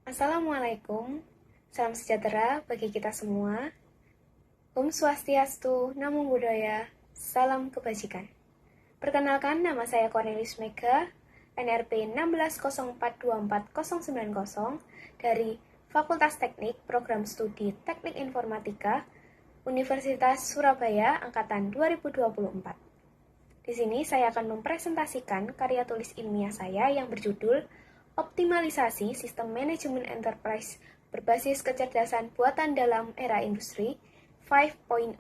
Assalamualaikum, salam sejahtera bagi kita semua. Om Swastiastu, Namo Buddhaya, salam kebajikan. Perkenalkan, nama saya Cornelis Mega, NRP 1604249090 dari Fakultas Teknik Program Studi Teknik Informatika, Universitas Surabaya, Angkatan 2024. Di sini saya akan mempresentasikan karya tulis ilmiah saya yang berjudul Optimalisasi Sistem Manajemen Enterprise berbasis kecerdasan buatan dalam era industri 5.0.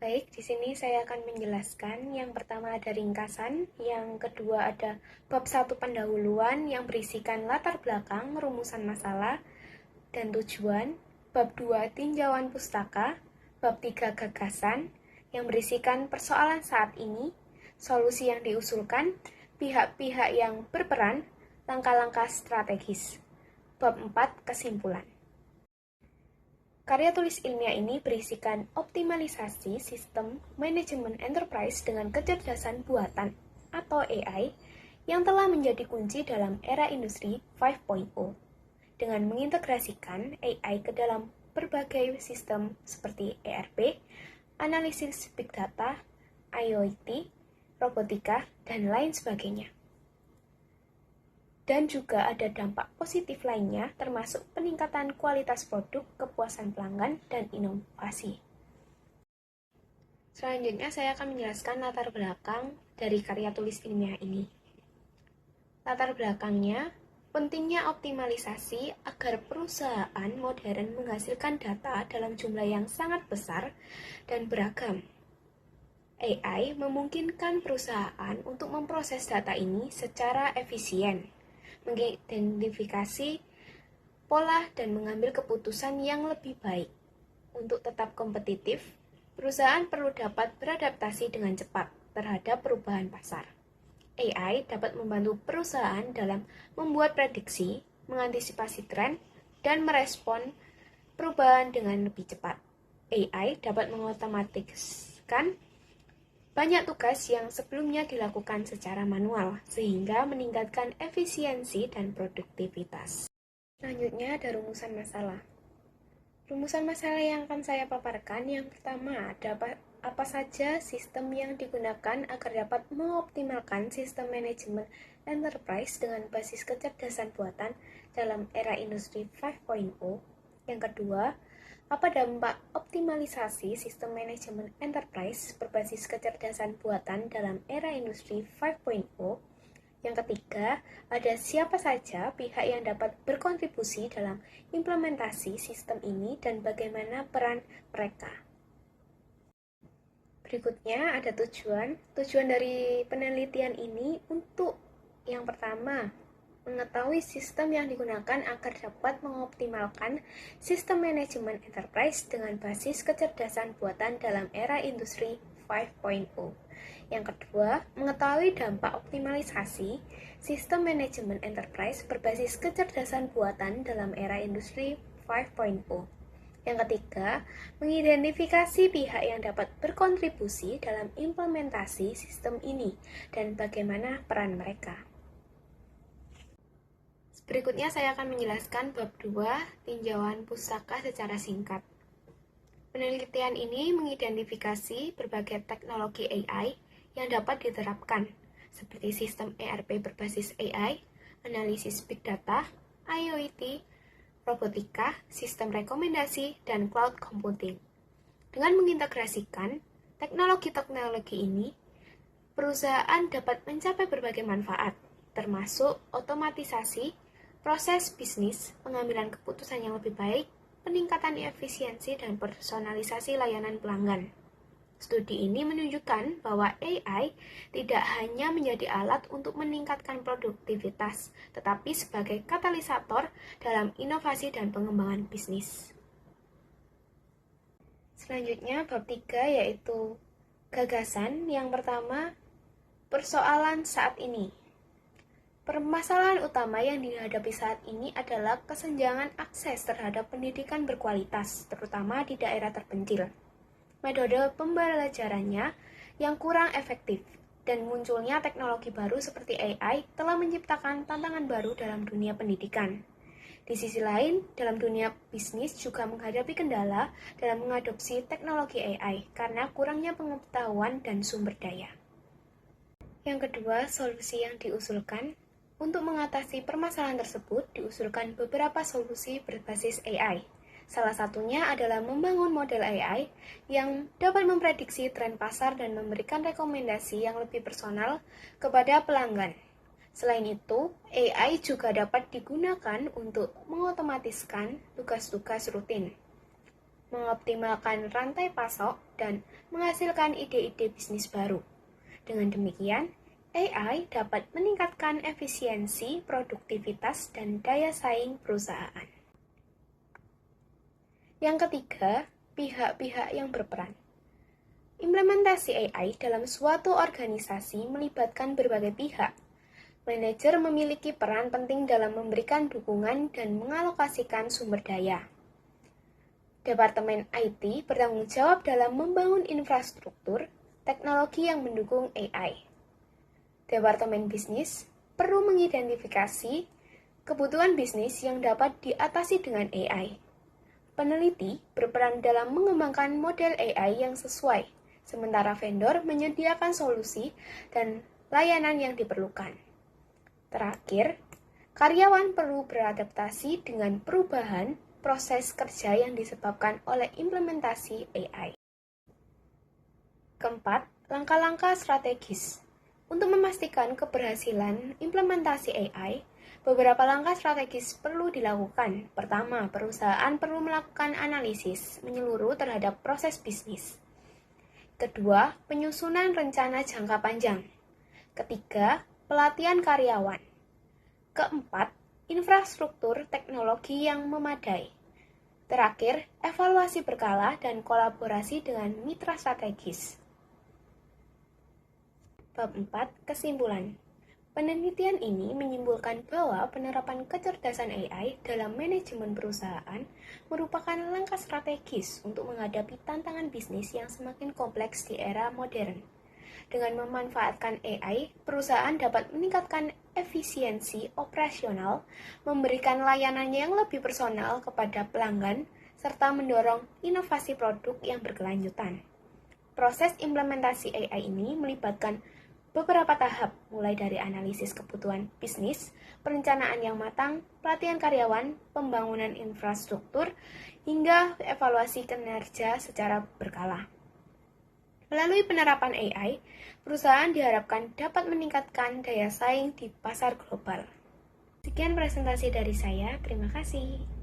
Baik, di sini saya akan menjelaskan. Yang pertama ada ringkasan, yang kedua ada bab 1 pendahuluan yang berisikan latar belakang, rumusan masalah, dan tujuan, bab 2 tinjauan pustaka, bab 3 gagasan yang berisikan persoalan saat ini, solusi yang diusulkan, pihak-pihak yang berperan, langkah-langkah strategis. Bab 4 kesimpulan. Karya tulis ilmiah ini berisikan optimalisasi sistem manajemen enterprise dengan kecerdasan buatan atau AI yang telah menjadi kunci dalam era industri 5.0 dengan mengintegrasikan AI ke dalam berbagai sistem seperti ERP, analisis big data, IoT, robotika, dan lain sebagainya. Dan juga ada dampak positif lainnya termasuk peningkatan kualitas produk, kepuasan pelanggan, dan inovasi. Selanjutnya saya akan menjelaskan latar belakang dari karya tulis ilmiah ini. Latar belakangnya, pentingnya optimalisasi agar perusahaan modern menghasilkan data dalam jumlah yang sangat besar dan beragam. AI memungkinkan perusahaan untuk memproses data ini secara efisien, mengidentifikasi pola dan mengambil keputusan yang lebih baik. Untuk tetap kompetitif, perusahaan perlu dapat beradaptasi dengan cepat terhadap perubahan pasar. AI dapat membantu perusahaan dalam membuat prediksi, mengantisipasi tren, dan merespon perubahan dengan lebih cepat. AI dapat mengotomatiskan banyak tugas yang sebelumnya dilakukan secara manual, sehingga meningkatkan efisiensi dan produktivitas. Selanjutnya ada rumusan masalah. Rumusan masalah yang akan saya paparkan, yang pertama, ada apa saja sistem yang digunakan agar dapat mengoptimalkan sistem manajemen enterprise dengan basis kecerdasan buatan dalam era industri 5.0. Yang kedua, apa dampak optimalisasi sistem manajemen enterprise berbasis kecerdasan buatan dalam era industri 5.0? Yang ketiga, ada siapa saja pihak yang dapat berkontribusi dalam implementasi sistem ini dan bagaimana peran mereka. Berikutnya ada tujuan. Tujuan dari penelitian ini untuk yang pertama, mengetahui sistem yang digunakan agar dapat mengoptimalkan sistem manajemen enterprise dengan basis kecerdasan buatan dalam era industri 5.0. Yang kedua, mengetahui dampak optimalisasi sistem manajemen enterprise berbasis kecerdasan buatan dalam era industri 5.0. Yang ketiga, mengidentifikasi pihak yang dapat berkontribusi dalam implementasi sistem ini dan bagaimana peran mereka. Berikutnya saya akan menjelaskan bab 2, tinjauan pustaka secara singkat. Penelitian ini mengidentifikasi berbagai teknologi AI yang dapat diterapkan, seperti sistem ERP berbasis AI, analisis big data, IoT, robotika, sistem rekomendasi, dan cloud computing. Dengan mengintegrasikan teknologi-teknologi ini, perusahaan dapat mencapai berbagai manfaat, termasuk otomatisasi proses bisnis, pengambilan keputusan yang lebih baik, peningkatan efisiensi, dan personalisasi layanan pelanggan. Studi ini menunjukkan bahwa AI tidak hanya menjadi alat untuk meningkatkan produktivitas, tetapi sebagai katalisator dalam inovasi dan pengembangan bisnis. Selanjutnya, bab 3 yaitu gagasan. Yang pertama, persoalan saat ini. Permasalahan utama yang dihadapi saat ini adalah kesenjangan akses terhadap pendidikan berkualitas, terutama di daerah terpencil. Metode pembelajarannya yang kurang efektif, dan munculnya teknologi baru seperti AI telah menciptakan tantangan baru dalam dunia pendidikan. Di sisi lain, dalam dunia bisnis juga menghadapi kendala dalam mengadopsi teknologi AI karena kurangnya pengetahuan dan sumber daya. Yang kedua, solusi yang diusulkan. Untuk mengatasi permasalahan tersebut, diusulkan beberapa solusi berbasis AI. Salah satunya adalah membangun model AI yang dapat memprediksi tren pasar dan memberikan rekomendasi yang lebih personal kepada pelanggan. Selain itu, AI juga dapat digunakan untuk mengotomatiskan tugas-tugas rutin, mengoptimalkan rantai pasok, dan menghasilkan ide-ide bisnis baru. Dengan demikian, AI dapat meningkatkan efisiensi, produktivitas, dan daya saing perusahaan. Yang ketiga, pihak-pihak yang berperan. Implementasi AI dalam suatu organisasi melibatkan berbagai pihak. Manajer memiliki peran penting dalam memberikan dukungan dan mengalokasikan sumber daya. Departemen IT bertanggung jawab dalam membangun infrastruktur teknologi yang mendukung AI. Departemen bisnis perlu mengidentifikasi kebutuhan bisnis yang dapat diatasi dengan AI. Peneliti berperan dalam mengembangkan model AI yang sesuai, sementara vendor menyediakan solusi dan layanan yang diperlukan. Terakhir, karyawan perlu beradaptasi dengan perubahan proses kerja yang disebabkan oleh implementasi AI. Keempat, langkah-langkah strategis. Untuk memastikan keberhasilan implementasi AI, beberapa langkah strategis perlu dilakukan. Pertama, perusahaan perlu melakukan analisis menyeluruh terhadap proses bisnis. Kedua, penyusunan rencana jangka panjang. Ketiga, pelatihan karyawan. Keempat, infrastruktur teknologi yang memadai. Terakhir, evaluasi berkala dan kolaborasi dengan mitra strategis. Bab 4, kesimpulan. Penelitian ini menyimpulkan bahwa penerapan kecerdasan AI dalam manajemen perusahaan merupakan langkah strategis untuk menghadapi tantangan bisnis yang semakin kompleks di era modern. Dengan memanfaatkan AI, perusahaan dapat meningkatkan efisiensi operasional, memberikan layanan yang lebih personal kepada pelanggan, serta mendorong inovasi produk yang berkelanjutan. Proses implementasi AI ini melibatkan beberapa tahap, mulai dari analisis kebutuhan bisnis, perencanaan yang matang, pelatihan karyawan, pembangunan infrastruktur, hingga evaluasi kinerja secara berkala. Melalui penerapan AI, perusahaan diharapkan dapat meningkatkan daya saing di pasar global. Sekian presentasi dari saya, terima kasih.